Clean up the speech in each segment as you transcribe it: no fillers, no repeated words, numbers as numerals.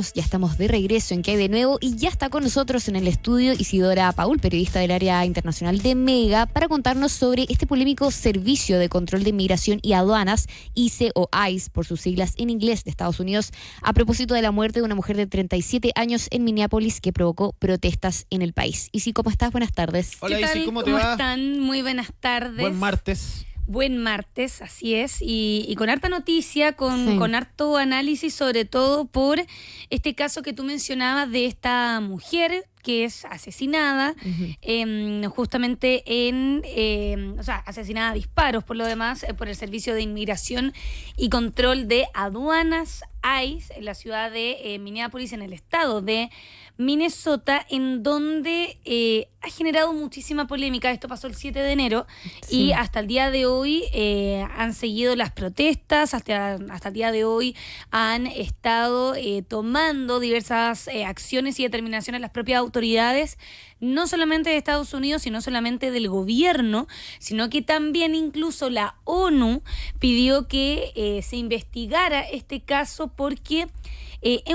Ya estamos de regreso en ¿Qué hay de nuevo? Y ya está con nosotros en el estudio Isidora Paul, periodista del área internacional de Mega, para contarnos sobre este polémico Servicio de Control de Inmigración y Aduanas, ICE o ICE por sus siglas en inglés, de Estados Unidos, a propósito de la muerte de una mujer de 37 años en Minneapolis que provocó protestas en el país. Isi, ¿cómo estás? Buenas tardes. Hola Isi, ¿cómo te va? ¿Cómo están? Muy buenas tardes. Buen martes. Buen martes, así es, y con harta noticia, con harto análisis, sobre todo por este caso que tú mencionabas de esta mujer que es asesinada, justamente asesinada a disparos por lo demás, por el Servicio de Inmigración y Control de Aduanas, ICE, en la ciudad de Minneapolis, en el estado de Minnesota, en donde ha generado muchísima polémica. Esto pasó el 7 de enero y hasta el día de hoy han seguido las protestas, hasta el día de hoy han estado tomando diversas acciones y determinaciones las propias autoridades, no solamente de Estados Unidos, sino solamente del gobierno, sino que también incluso la ONU pidió que se investigara este caso porque es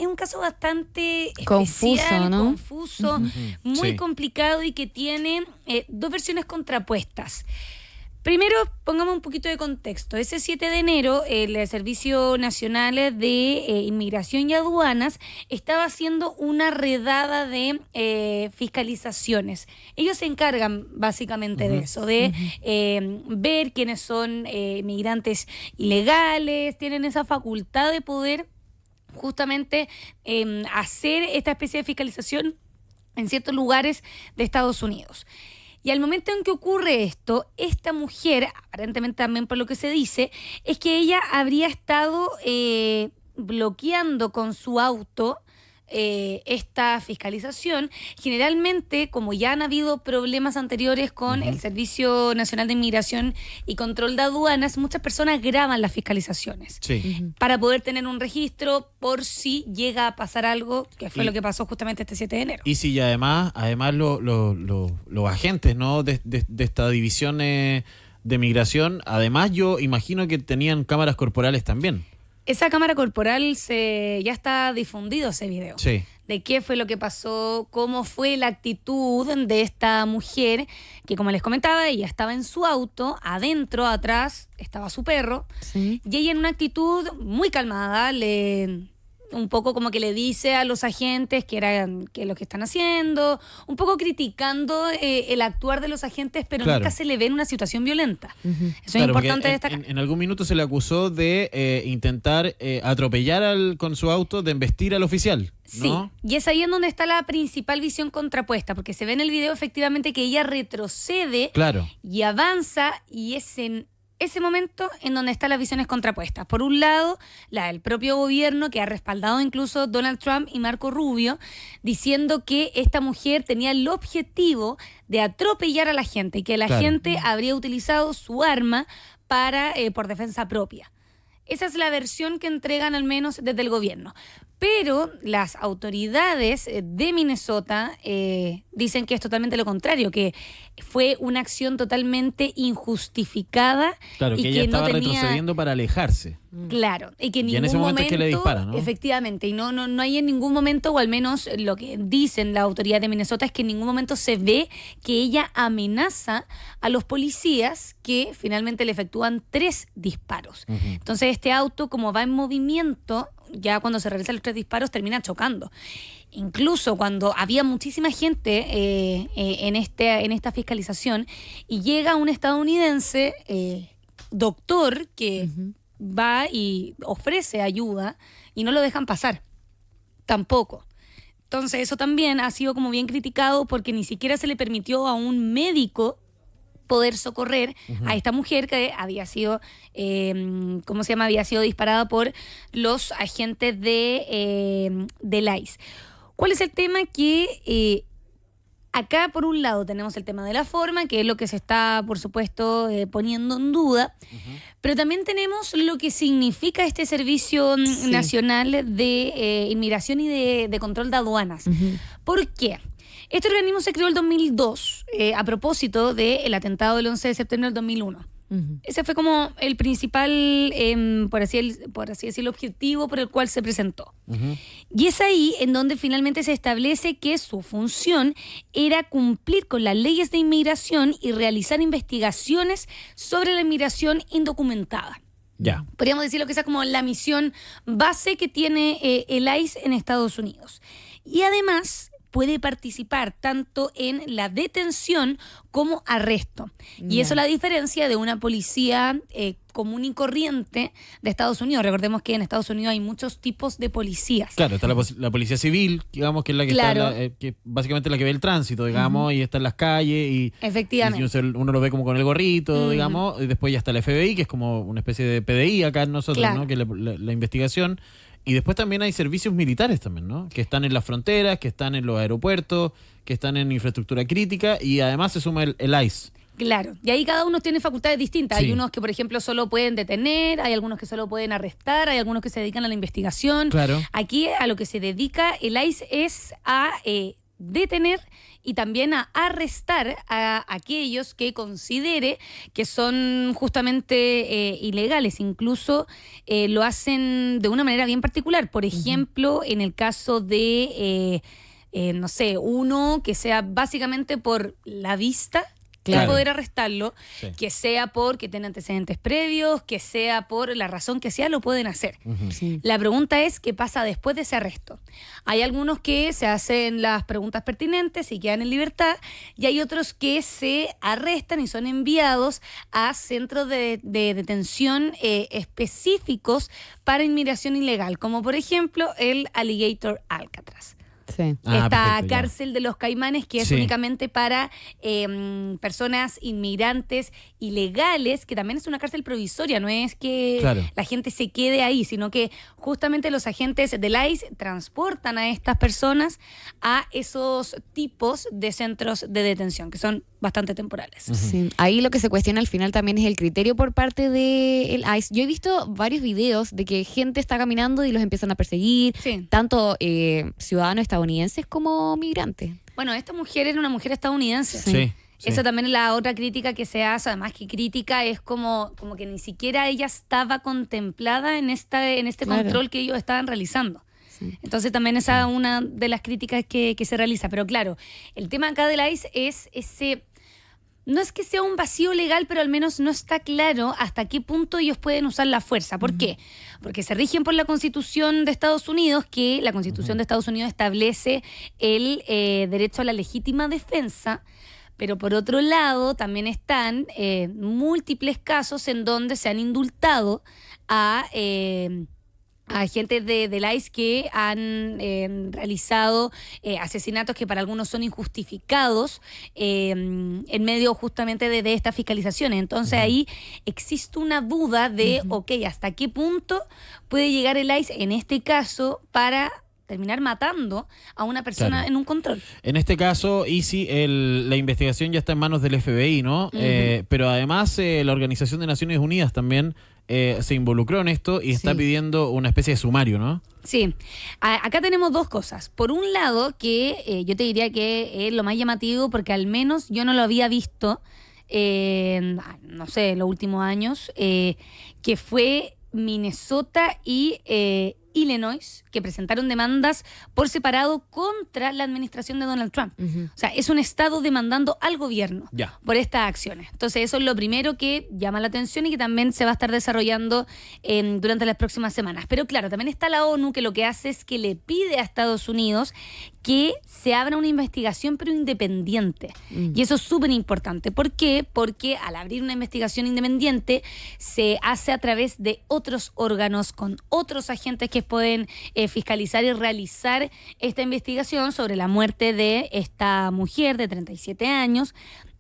un caso bastante especial, confuso, muy complicado y que tiene dos versiones contrapuestas. Primero, pongamos un poquito de contexto. Ese 7 de enero, el Servicio Nacional de Inmigración y Aduanas estaba haciendo una redada de fiscalizaciones. Ellos se encargan básicamente de eso, de ver quiénes son migrantes ilegales, tienen esa facultad de poder justamente hacer esta especie de fiscalización en ciertos lugares de Estados Unidos. Y al momento en que ocurre esto, esta mujer, aparentemente también por lo que se dice, es que ella habría estado bloqueando con su auto esta fiscalización. Generalmente, como ya han habido problemas anteriores con el Servicio Nacional de Inmigración y Control de Aduanas, muchas personas graban las fiscalizaciones para poder tener un registro por si llega a pasar algo, que fue lo que pasó justamente este 7 de enero. Y sí, y además los agentes, ¿no?, de esta división de migración, además yo imagino que tenían cámaras corporales también. Esa cámara corporal ya está difundido ese video. Sí. De qué fue lo que pasó, cómo fue la actitud de esta mujer, que como les comentaba, ella estaba en su auto, adentro, atrás, estaba su perro, y ella en una actitud muy calmada, un poco como que le dice a los agentes que es lo que están haciendo, un poco criticando el actuar de los agentes, pero nunca se le ve en una situación violenta. Eso es importante destacar. En algún minuto se le acusó de intentar atropellar con su auto, de embestir al oficial, ¿no? Sí, y es ahí en donde está la principal visión contrapuesta, porque se ve en el video efectivamente que ella retrocede y avanza, y es en ese momento en donde están las visiones contrapuestas. Por un lado, la del propio gobierno, que ha respaldado incluso Donald Trump y Marco Rubio, diciendo que esta mujer tenía el objetivo de atropellar a la gente y que la gente habría utilizado su arma por defensa propia. Esa es la versión que entregan al menos desde el gobierno. Pero las autoridades de Minnesota dicen que es totalmente lo contrario, que fue una acción totalmente injustificada. Claro, y que ella estaba retrocediendo para alejarse. Claro, y que en ese momento es que le dispara, ¿no? Efectivamente, y no hay en ningún momento, o al menos lo que dicen la autoridad de Minnesota, es que en ningún momento se ve que ella amenaza a los policías, que finalmente le efectúan 3 disparos. Entonces este auto, como va en movimiento, ya cuando se realizan los 3 disparos termina chocando. Incluso cuando había muchísima gente en esta fiscalización, y llega un estadounidense, doctor, que va y ofrece ayuda y no lo dejan pasar tampoco. Entonces eso también ha sido como bien criticado, porque ni siquiera se le permitió a un médico poder socorrer a esta mujer que había sido, había sido disparada por los agentes del ICE. ¿Cuál es el tema? Que acá, por un lado, tenemos el tema de la forma, que es lo que se está, por supuesto, poniendo en duda, pero también tenemos lo que significa este Servicio Nacional de Inmigración y de Control de Aduanas. ¿Por qué? Este organismo se creó en el 2002 a propósito del atentado del 11 de septiembre del 2001. Ese fue como el principal, por así decirlo, objetivo por el cual se presentó. Y es ahí en donde finalmente se establece que su función era cumplir con las leyes de inmigración y realizar investigaciones sobre la inmigración indocumentada. Ya. Podríamos decirlo que esa es como la misión base que tiene el ICE en Estados Unidos. Y además puede participar tanto en la detención como arresto. Y eso la diferencia de una policía común y corriente de Estados Unidos. Recordemos que en Estados Unidos hay muchos tipos de policías. Claro, está la policía civil, digamos, que es la que Claro. está, que básicamente la que ve el tránsito, digamos, y está en las calles y Efectivamente. y uno lo ve como con el gorrito, digamos, y después ya está el FBI, que es como una especie de PDI acá en nosotros, Claro. ¿no? Que es la investigación. Y después también hay servicios militares también, ¿no? Que están en las fronteras, que están en los aeropuertos, que están en infraestructura crítica y además se suma el ICE. Claro, y ahí cada uno tiene facultades distintas. Sí. Hay unos que, por ejemplo, solo pueden detener, hay algunos que solo pueden arrestar, hay algunos que se dedican a la investigación. Claro. Aquí a lo que se dedica el ICE es a detener y también a arrestar a aquellos que considere que son justamente ilegales. Incluso lo hacen de una manera bien particular. Por ejemplo, en el caso de, no sé, uno que sea básicamente por la vista, Claro. el poder arrestarlo, Sí. que sea porque tiene antecedentes previos, que sea por la razón que sea, lo pueden hacer. Sí. La pregunta es qué pasa después de ese arresto. Hay algunos que se hacen las preguntas pertinentes y quedan en libertad, y hay otros que se arrestan y son enviados a centros de detención específicos para inmigración ilegal, como por ejemplo el Alligator Alcatraz. Sí. Esta perfecto, ya. cárcel de los Caimanes, que es Sí. únicamente para personas inmigrantes ilegales, que también es una cárcel provisoria, no es que Claro. la gente se quede ahí, sino que justamente los agentes del ICE transportan a estas personas a esos tipos de centros de detención, que son bastante temporales. Sí. Ahí lo que se cuestiona al final también es el criterio por parte del ICE. Yo he visto varios videos de que gente está caminando y los empiezan a perseguir, Sí. tanto ciudadanos estadounidenses como migrantes. Bueno, esta mujer era una mujer estadounidense. Sí. sí. Esa también es la otra crítica que se hace, además que crítica es como que ni siquiera ella estaba contemplada en este Claro. control que ellos estaban realizando. Sí. Entonces también esa es una de las críticas que se realiza. Pero claro, el tema acá de la ICE es ese... No es que sea un vacío legal, pero al menos no está claro hasta qué punto ellos pueden usar la fuerza. ¿Por qué? Porque se rigen por la Constitución de Estados Unidos, que la Constitución de Estados Unidos establece el derecho a la legítima defensa, pero por otro lado también están múltiples casos en donde se han indultado a agentes del ICE que han realizado asesinatos que para algunos son injustificados en medio justamente de estas fiscalizaciones. Entonces ahí existe una duda de, ok, ¿hasta qué punto puede llegar el ICE en este caso para terminar matando a una persona Claro. en un control? En este caso, Isi, la investigación ya está en manos del FBI, ¿no? Pero además la Organización de Naciones Unidas también se involucró en esto y está Sí. pidiendo una especie de sumario, ¿no? Sí, acá tenemos dos cosas. Por un lado, que yo te diría que es lo más llamativo, porque al menos yo no lo había visto, no sé, en los últimos años, que fue Minnesota y Illinois, que presentaron demandas por separado contra la administración de Donald Trump. O sea, es un estado demandando al gobierno Ya. por estas acciones. Entonces, eso es lo primero que llama la atención y que también se va a estar desarrollando durante las próximas semanas. Pero claro, también está la ONU, que lo que hace es que le pide a Estados Unidos que se abra una investigación, pero independiente. Y eso es súper importante. ¿Por qué? Porque al abrir una investigación independiente, se hace a través de otros órganos, con otros agentes que pueden fiscalizar y realizar esta investigación sobre la muerte de esta mujer de 37 años.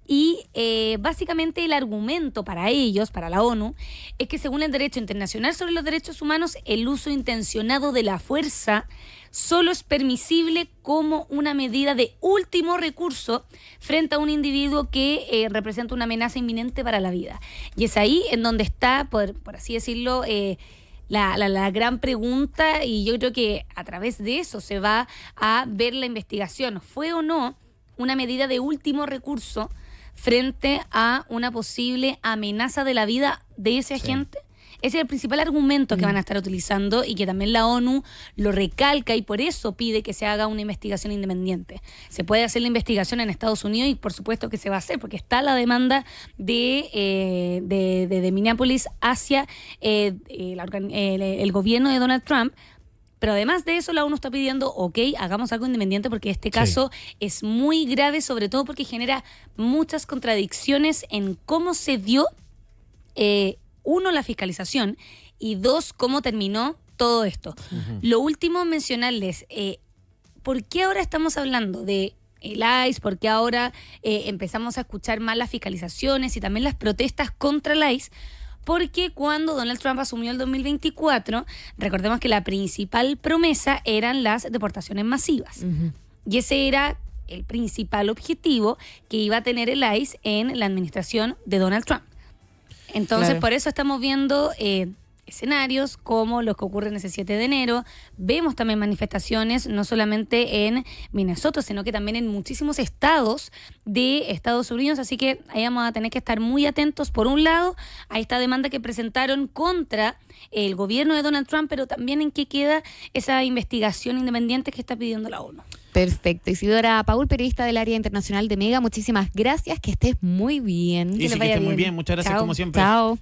Y básicamente el argumento para ellos, para la ONU, es que según el derecho internacional sobre los derechos humanos, el uso intencionado de la fuerza solo es permisible como una medida de último recurso frente a un individuo que representa una amenaza inminente para la vida. Y es ahí en donde está, por así decirlo, la gran pregunta, y yo creo que a través de eso se va a ver la investigación. ¿Fue o no una medida de último recurso frente a una posible amenaza de la vida de ese agente. Ese es el principal argumento que van a estar utilizando y que también la ONU lo recalca y por eso pide que se haga una investigación independiente. Se puede hacer la investigación en Estados Unidos y por supuesto que se va a hacer porque está la demanda de Minneapolis hacia el gobierno de Donald Trump. Pero además de eso, la ONU está pidiendo, hagamos algo independiente porque este caso es muy grave, sobre todo porque genera muchas contradicciones en cómo se dio, uno, la fiscalización y dos, cómo terminó todo esto. Lo último, mencionarles, ¿por qué ahora estamos hablando de el ICE? ¿Por qué ahora empezamos a escuchar más las fiscalizaciones y también las protestas contra el ICE? Porque cuando Donald Trump asumió el 2024, recordemos que la principal promesa eran las deportaciones masivas. Y ese era el principal objetivo que iba a tener el ICE en la administración de Donald Trump. Entonces, por eso estamos viendo escenarios como los que ocurren ese 7 de enero. Vemos también manifestaciones, no solamente en Minnesota, sino que también en muchísimos estados de Estados Unidos. Así que ahí vamos a tener que estar muy atentos, por un lado, a esta demanda que presentaron contra el gobierno de Donald Trump, pero también en qué queda esa investigación independiente que está pidiendo la ONU. Perfecto. Isidora Paul, periodista del área internacional de Mega, muchísimas gracias, que estés muy bien. Y sí, que estés muy bien. Muchas gracias, como siempre. Chao.